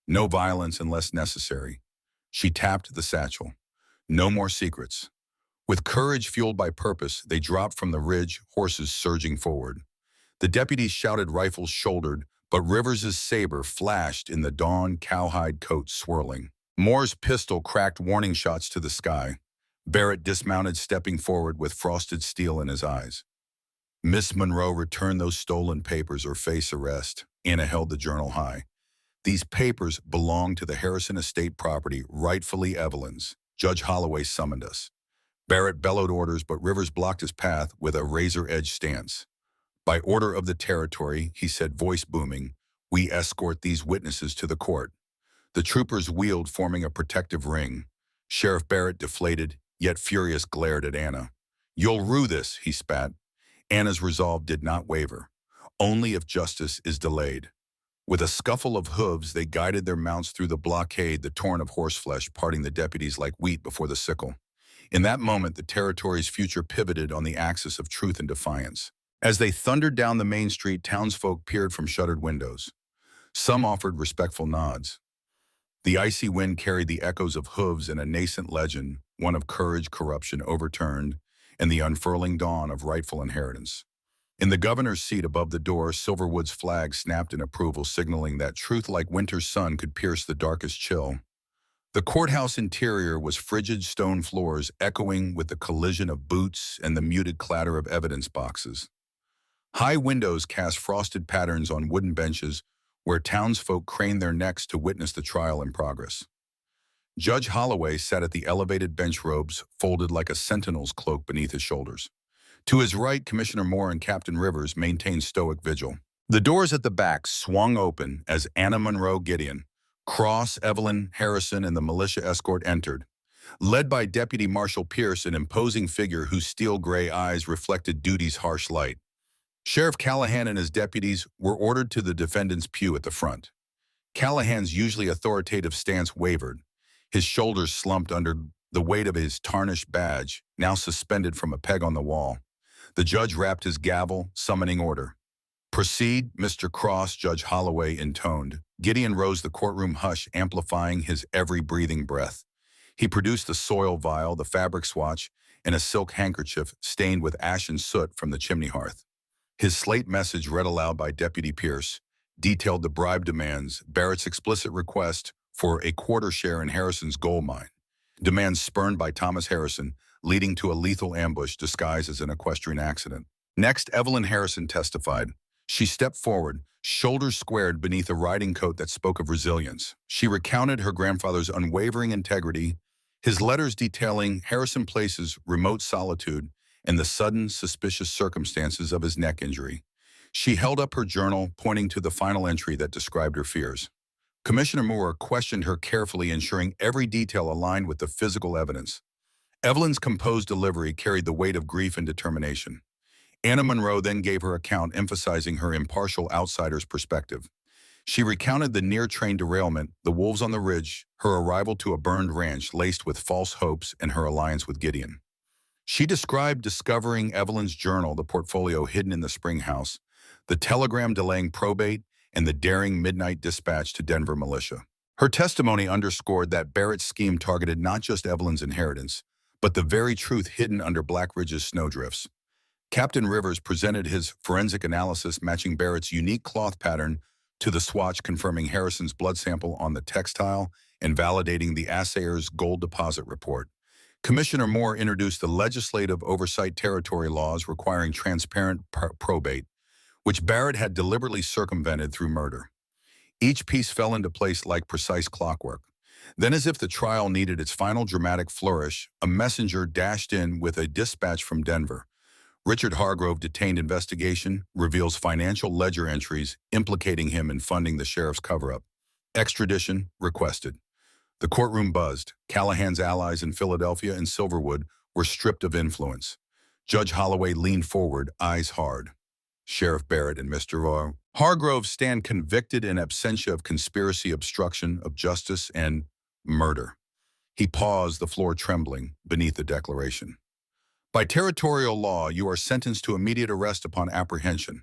No violence unless necessary." She tapped the satchel. "No more secrets." With courage fueled by purpose, they dropped from the ridge, horses surging forward. The deputies shouted, rifles shouldered, but Rivers's saber flashed in the dawn, cowhide coat swirling. Moore's pistol cracked warning shots to the sky. Barrett dismounted, stepping forward with frosted steel in his eyes. "Miss Monroe, return those stolen papers or face arrest." Anna held the journal high. "These papers belong to the Harrison estate property, rightfully Evelyn's. Judge Holloway summoned us." Barrett bellowed orders, but Rivers blocked his path with a razor-edged stance. "By order of the territory," he said, voice booming, "we escort these witnesses to the court." The troopers wheeled, forming a protective ring. Sheriff Barrett, deflated, yet furious, glared at Anna. "You'll rue this," he spat. Anna's resolve did not waver. "Only if justice is delayed." With a scuffle of hooves, they guided their mounts through the blockade, the torrent of horseflesh parting the deputies like wheat before the sickle. In that moment, the territory's future pivoted on the axis of truth and defiance. As they thundered down the main street, townsfolk peered from shuttered windows. Some offered respectful nods. The icy wind carried the echoes of hooves and a nascent legend, one of courage, corruption overturned, and the unfurling dawn of rightful inheritance. In the governor's seat above the door, Silverwood's flag snapped in approval, signaling that truth like winter's sun could pierce the darkest chill. The courthouse interior was frigid stone floors echoing with the collision of boots and the muted clatter of evidence boxes. High windows cast frosted patterns on wooden benches where townsfolk craned their necks to witness the trial in progress. Judge Holloway sat at the elevated bench, robes folded like a sentinel's cloak beneath his shoulders. To his right, Commissioner Moore and Captain Rivers maintained stoic vigil. The doors at the back swung open as Anna Monroe Gideon, Cross, Evelyn, Harrison, and the militia escort entered. Led by Deputy Marshal Pierce, an imposing figure whose steel-gray eyes reflected duty's harsh light. Sheriff Callahan and his deputies were ordered to the defendant's pew at the front. Callahan's usually authoritative stance wavered. His shoulders slumped under the weight of his tarnished badge, now suspended from a peg on the wall. The judge rapped his gavel, summoning order. "Proceed, Mr. Cross," Judge Holloway intoned. Gideon rose, the courtroom hush amplifying his every breathing breath. He produced a soil vial, the fabric swatch, and a silk handkerchief stained with ash and soot from the chimney hearth. His slate message read aloud by Deputy Pierce. detailed the bribe demands, Barrett's explicit request for a quarter share in Harrison's gold mine, demands spurned by Thomas Harrison, leading to a lethal ambush disguised as an equestrian accident. Next, Evelyn Harrison testified. She stepped forward, shoulders squared beneath a riding coat that spoke of resilience. She recounted her grandfather's unwavering integrity, his letters detailing Harrison Place's remote solitude, and the sudden, suspicious circumstances of his neck injury. She held up her journal, pointing to the final entry that described her fears. Commissioner Moore questioned her carefully, ensuring every detail aligned with the physical evidence. Evelyn's composed delivery carried the weight of grief and determination. Anna Monroe then gave her account, emphasizing her impartial outsider's perspective. She recounted the near-train derailment, the wolves on the ridge, her arrival to a burned ranch laced with false hopes, and her alliance with Gideon. She described discovering Evelyn's journal, the portfolio hidden in the spring house, the telegram delaying probate, and the daring midnight dispatch to Denver militia. Her testimony underscored that Barrett's scheme targeted not just Evelyn's inheritance, but the very truth hidden under Black Ridge's snowdrifts. Captain Rivers presented his forensic analysis matching Barrett's unique cloth pattern to the swatch, confirming Harrison's blood sample on the textile and validating the assayer's gold deposit report. Commissioner Moore introduced the legislative oversight territory laws requiring transparent probate, which Barrett had deliberately circumvented through murder. Each piece fell into place like precise clockwork. Then, as if the trial needed its final dramatic flourish, a messenger dashed in with a dispatch from Denver. Richard Hargrove detained investigation, reveals financial ledger entries implicating him in funding the sheriff's cover-up. Extradition requested. The courtroom buzzed. Callahan's allies in Philadelphia and Silverwood were stripped of influence. Judge Holloway leaned forward, eyes hard. Sheriff Barrett and Mr. Hargrove stand convicted in absentia of conspiracy, obstruction of justice, and murder. He paused, the floor trembling beneath the declaration. By territorial law, you are sentenced to immediate arrest upon apprehension.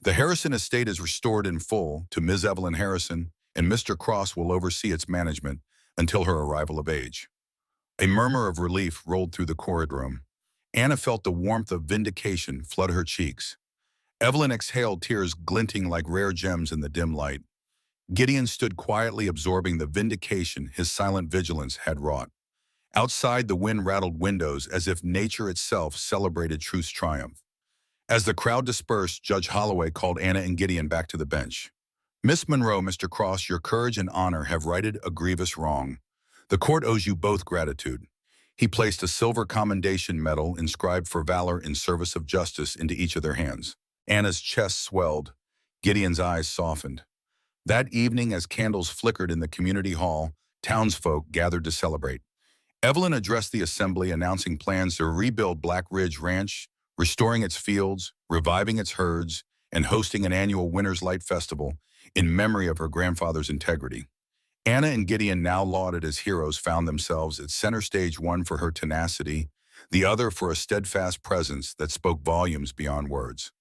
The Harrison estate is restored in full to Ms. Evelyn Harrison, and Mr. Cross will oversee its management until her arrival of age. A murmur of relief rolled through the courtroom. Anna felt the warmth of vindication flood her cheeks. Evelyn exhaled, tears glinting like rare gems in the dim light. Gideon stood quietly, absorbing the vindication his silent vigilance had wrought. Outside, the wind rattled windows as if nature itself celebrated truth's triumph. As the crowd dispersed, Judge Holloway called Anna and Gideon back to the bench. Miss Monroe, Mr. Cross, your courage and honor have righted a grievous wrong. The court owes you both gratitude. He placed a silver commendation medal inscribed for valor in service of justice into each of their hands. Anna's chest swelled. Gideon's eyes softened. That evening, as candles flickered in the community hall, townsfolk gathered to celebrate. Evelyn addressed the assembly, announcing plans to rebuild Black Ridge Ranch, restoring its fields, reviving its herds, and hosting an annual Winter's Light Festival in memory of her grandfather's integrity. Anna and Gideon, now lauded as heroes, found themselves at center stage, one for her tenacity, the other for a steadfast presence that spoke volumes beyond words.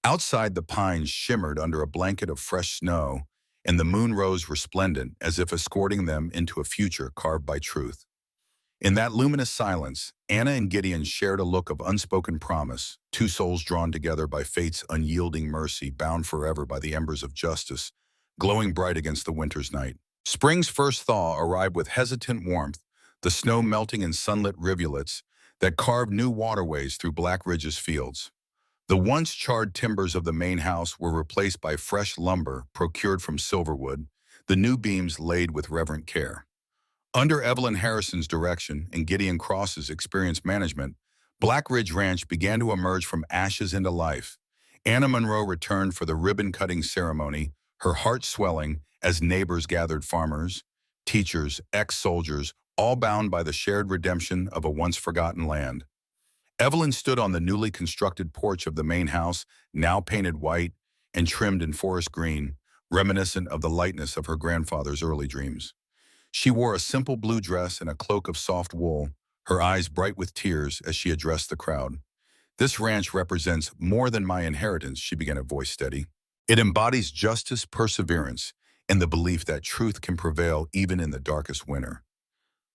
Outside, the pines shimmered under a blanket of fresh snow, and the moon rose resplendent as if escorting them into a future carved by truth. In that luminous silence, Anna and Gideon shared a look of unspoken promise, two souls drawn together by fate's unyielding mercy, bound forever by the embers of justice, glowing bright against the winter's night. Spring's first thaw arrived with hesitant warmth, the snow melting in sunlit rivulets that carved new waterways through Black Ridge's fields. The once charred timbers of the main house were replaced by fresh lumber procured from Silverwood, the new beams laid with reverent care. Under Evelyn Harrison's direction and Gideon Cross's experienced management, Black Ridge Ranch began to emerge from ashes into life. Anna Monroe returned for the ribbon-cutting ceremony, her heart swelling as neighbors gathered, farmers, teachers, ex-soldiers, all bound by the shared redemption of a once-forgotten land. Evelyn stood on the newly constructed porch of the main house, now painted white and trimmed in forest green, reminiscent of the lightness of her grandfather's early dreams. She wore a simple blue dress and a cloak of soft wool, her eyes bright with tears as she addressed the crowd. This ranch represents more than my inheritance, she began, a voice steady. It embodies justice, perseverance, and the belief that truth can prevail even in the darkest winter.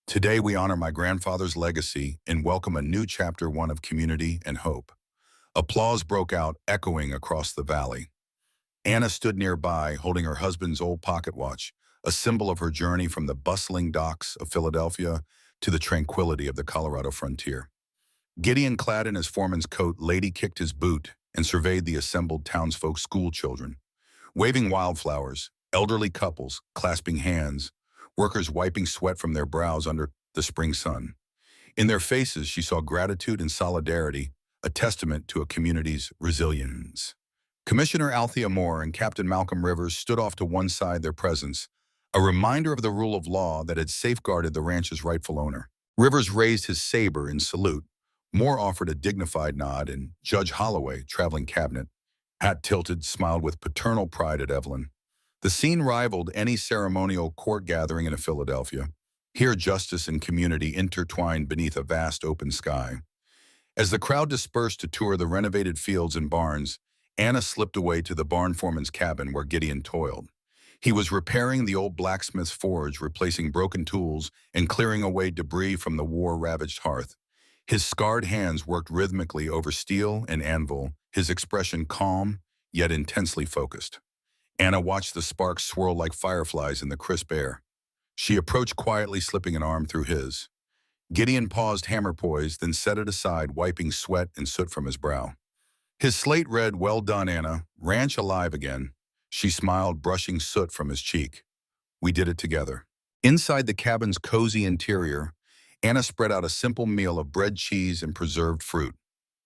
Today we honor my grandfather's legacy and welcome a new chapter, one of community and hope. Applause broke out, echoing across the valley. Anna stood nearby, holding her husband's old pocket watch, a symbol of her journey from the bustling docks of Philadelphia to the tranquility of the Colorado frontier. Gideon, clad in his foreman's coat, lady-kicked his boot and surveyed the assembled townsfolk school children, waving wildflowers, elderly couples clasping hands, workers wiping sweat from their brows under the spring sun. In their faces, she saw gratitude and solidarity, a testament to a community's resilience. Commissioner Althea Moore and Captain Malcolm Rivers stood off to one side, their presence, a reminder of the rule of law that had safeguarded the ranch's rightful owner. Rivers raised his saber in salute. Moore offered a dignified nod, and Judge Holloway, traveling cabinet, hat tilted, smiled with paternal pride at Evelyn. The scene rivaled any ceremonial court gathering in Philadelphia. Here, justice and community intertwined beneath a vast open sky. As the crowd dispersed to tour the renovated fields and barns, Anna slipped away to the barn foreman's cabin where Gideon toiled. He was repairing the old blacksmith's forge, replacing broken tools and clearing away debris from the war-ravaged hearth. His scarred hands worked rhythmically over steel and anvil, his expression calm, yet intensely focused. Anna watched the sparks swirl like fireflies in the crisp air. She approached quietly, slipping an arm through his. Gideon paused, hammer poised, then set it aside, wiping sweat and soot from his brow. His slate read, "Well done, Anna. Ranch alive again." She smiled, brushing soot from his cheek. "We did it together." Inside the cabin's cozy interior, Anna spread out a simple meal of bread, cheese, and preserved fruit.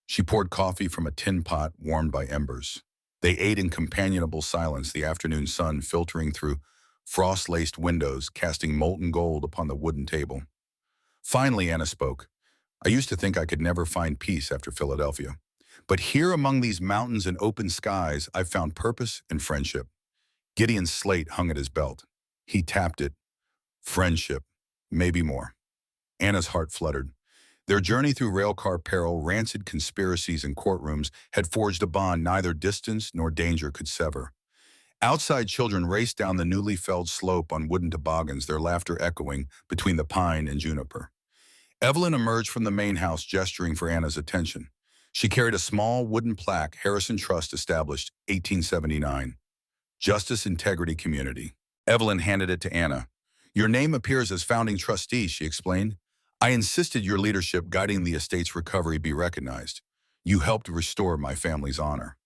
She poured coffee from a tin pot warmed by embers. They ate in companionable silence, the afternoon sun filtering through frost-laced windows, casting molten gold upon the wooden table. Finally, Anna spoke. "I used to think I could never find peace after Philadelphia. But here among these mountains and open skies, I've found purpose and friendship." Gideon's slate hung at his belt. He tapped it. Friendship. Maybe more. Anna's heart fluttered. Their journey through railcar peril, rancid conspiracies, and courtrooms had forged a bond neither distance nor danger could sever. Outside, children raced down the newly felled slope on wooden toboggans, their laughter echoing between the pine and juniper. Evelyn emerged from the main house, gesturing for Anna's attention. She carried a small wooden plaque, Harrison Trust established, 1879. Justice, Integrity, Community. Evelyn handed it to Anna. "Your name appears as founding trustee," she explained. "I insisted your leadership guiding the estate's recovery be recognized. You helped restore my family's honor."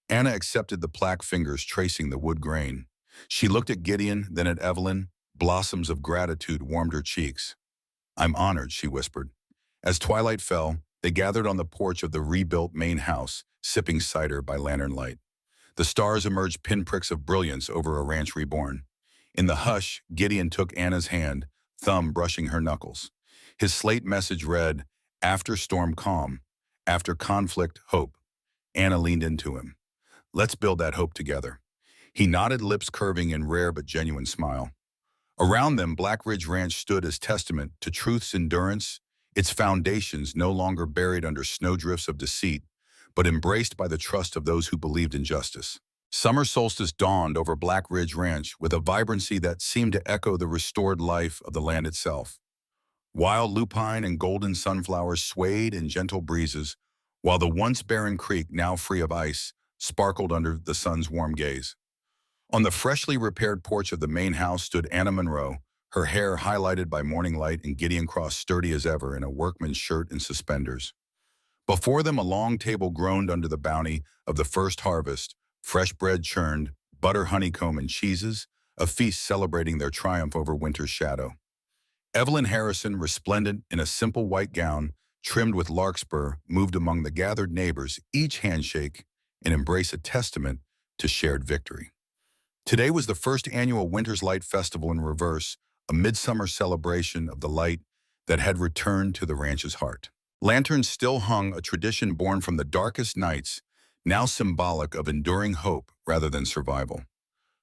Anna accepted the plaque, fingers tracing the wood grain. She looked at Gideon, then at Evelyn. Blossoms of gratitude warmed her cheeks. "I'm honored," she whispered. As twilight fell, they gathered on the porch of the rebuilt main house, sipping cider by lantern light. The stars emerged, pinpricks of brilliance over a ranch reborn. In the hush, Gideon took Anna's hand, thumb brushing her knuckles. His slate message read, "After storm, calm. After conflict, hope." Anna leaned into him. "Let's build that hope together." He nodded, lips curving in rare but genuine smile. Around them, Black Ridge Ranch stood as testament to truth's endurance, its foundations no longer buried under snowdrifts of deceit, but embraced by the trust of those who believed in justice. Summer solstice dawned over Black Ridge Ranch with a vibrancy that seemed to echo the restored life of the land itself. Wild lupine and golden sunflowers swayed in gentle breezes, while the once barren creek, now free of ice, sparkled under the sun's warm gaze. On the freshly repaired porch of the main house stood Anna Monroe, her hair highlighted by morning light, and Gideon Cross sturdy as ever in a workman's shirt and suspenders. Before them, a long table groaned under the bounty of the first harvest, fresh bread churned, butter, honeycomb, and cheeses, a feast celebrating their triumph over winter's shadow. Evelyn Harrison, resplendent in a simple white gown, trimmed with larkspur, moved among the gathered neighbors, each handshake and embrace a testament to shared victory. Today was the first annual Winter's Light Festival in reverse, a midsummer celebration of the light that had returned to the ranch's heart. Lanterns still hung, a tradition born from the darkest nights, now symbolic of enduring hope rather than survival.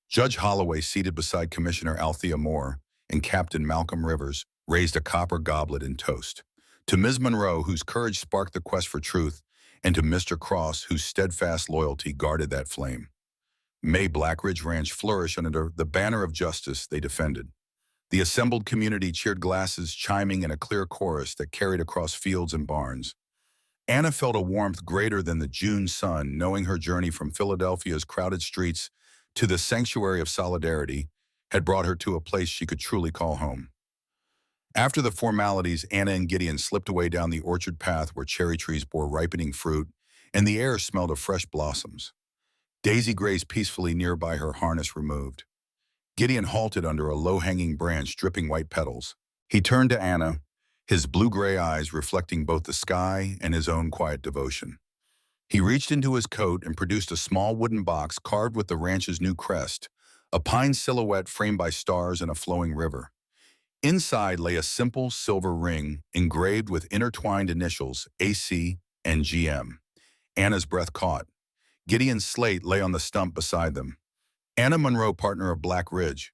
Judge Holloway, seated beside Commissioner Althea Moore and Captain Malcolm Rivers, raised a copper goblet in toast. To Ms. Monroe, whose courage sparked the quest for truth, and to Mr. Cross, whose steadfast loyalty guarded that flame. May Black Ridge Ranch flourish under the banner of justice they defended. The assembled community cheered, glasses chiming in a clear chorus that carried across fields and barns. Anna felt a warmth greater than the June sun, knowing her journey from Philadelphia's crowded streets to the sanctuary of solidarity had brought her to a place she could truly call home. After the formalities, Anna and Gideon slipped away down the orchard path where cherry trees bore ripening fruit, and the air smelled of fresh blossoms. Daisy grazed peacefully nearby, her harness removed. Gideon halted under a low-hanging branch dripping white petals. He turned to Anna, his blue-gray eyes reflecting both the sky and his own quiet devotion. He reached into his coat and produced a small wooden box carved with the ranch's new crest, a pine silhouette framed by stars and a flowing river. Inside lay a simple silver ring engraved with intertwined initials AC and GM. Anna's breath caught. Gideon's slate lay on the stump beside them. Anna Monroe, partner of Black Ridge.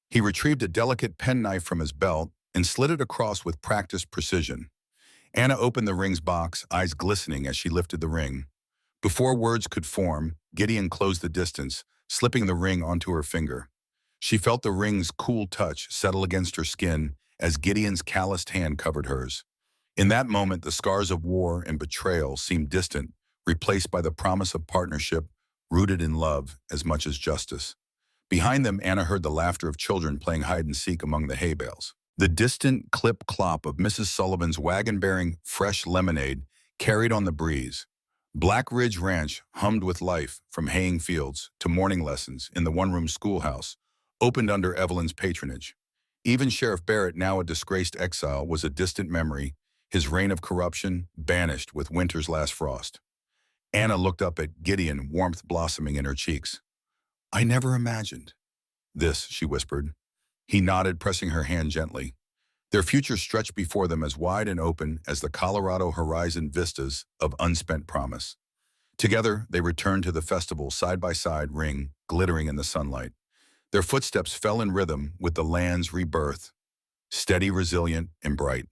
He retrieved a delicate penknife from his belt and slid it across with practiced precision. Anna opened the ring's box, eyes glistening as she lifted the ring. Before words could form, Gideon closed the distance, slipping the ring onto her finger. She felt the ring's cool touch settle against her skin as Gideon's calloused hand covered hers. In that moment, the scars of war and betrayal seemed distant, replaced by the promise of partnership rooted in love as much as justice. Behind them, Anna heard the laughter of children playing hide-and-seek among the hay bales. The distant clip-clop of Mrs. Sullivan's wagon bearing fresh lemonade carried on the breeze. Black Ridge Ranch hummed with life, from haying fields to morning lessons in the one-room schoolhouse, opened under Evelyn's patronage. Even Sheriff Barrett, now a disgraced exile, was a distant memory, his reign of corruption banished with winter's last frost. Anna looked up at Gideon, warmth blossoming in her cheeks. "I never imagined this," she whispered. He nodded, pressing her hand gently. Their future stretched before them as wide and open as the Colorado horizon vistas of unspent promise. Together, they returned to the festival, side by side, ring glittering in the sunlight. Their footsteps fell in rhythm with the land's rebirth, steady, resilient, and bright.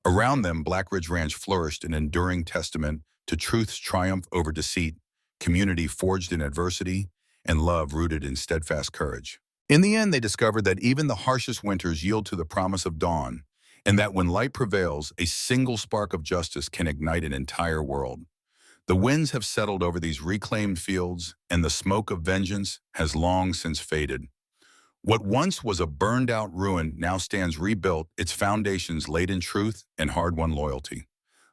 Around them, Black Ridge Ranch flourished, an enduring testament to truth's triumph over deceit, community forged in adversity, and love rooted in steadfast courage. In the end, they discovered that even the harshest winters yield to the promise of dawn, and that when light prevails, a single spark of justice can ignite an entire world. The winds have settled over these reclaimed fields, and the smoke of vengeance has long since faded. What once was a burned-out ruin now stands rebuilt, its foundations laid in truth and hard-won loyalty.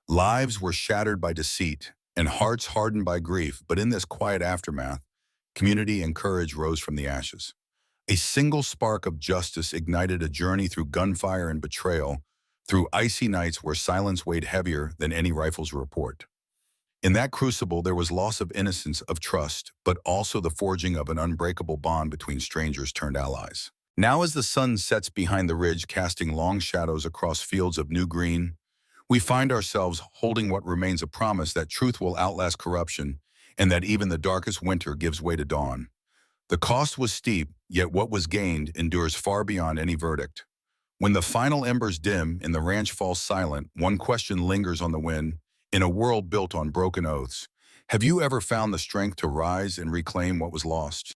Lives were shattered by deceit, and hearts hardened by grief, but in this quiet aftermath, community and courage rose from the ashes. A single spark of justice ignited a journey through gunfire and betrayal, through icy nights where silence weighed heavier than any rifle's report. In that crucible, there was loss of innocence, of trust, but also the forging of an unbreakable bond between strangers turned allies. Now, as the sun sets behind the ridge, casting long shadows across fields of new green, we find ourselves holding what remains a promise that truth will outlast corruption, and that even the darkest winter gives way to dawn. The cost was steep, yet what was gained endures far beyond any verdict. When the final embers dim and the ranch falls silent, one question lingers on the wind. In a world built on broken oaths, have you ever found the strength to rise and reclaim what was lost?